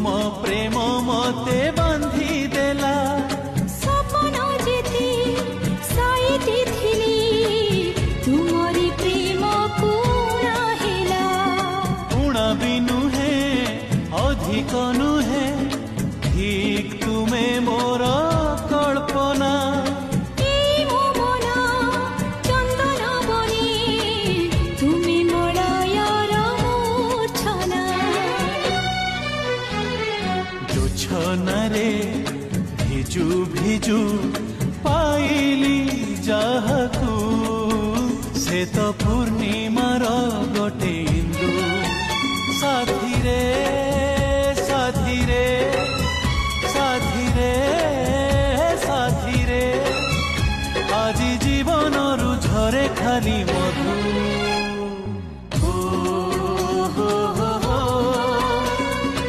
तुम प्रेम मते बांधी देला सपन जेते साइती थिली तुमरी प्रेम पूरा हेला उणा भी नुहे अधिक नुहे ठीक तुमे मोर कल्पना এই মোমন চন্দন বনে তুমি মলয়র মূর্ছনা जोछनारे भिजु भिजु पाइली जाहाकू से तो पूर्णिमार गोटे इंदु साथी रे साथी रे साथी रे साथी रे আজি জীবনরু ঝরে খালি